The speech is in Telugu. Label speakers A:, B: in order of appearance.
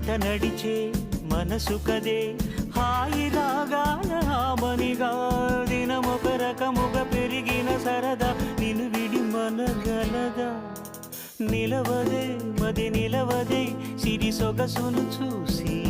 A: జత నడిచే మనసు కదే హాయి రాగాల హామనిగా దినమొక రకముగా పెరిగిన సరదా నిన్ను విడి మనగలదా నిలవదే మది నిలవదే సిరి సొగసును చూసి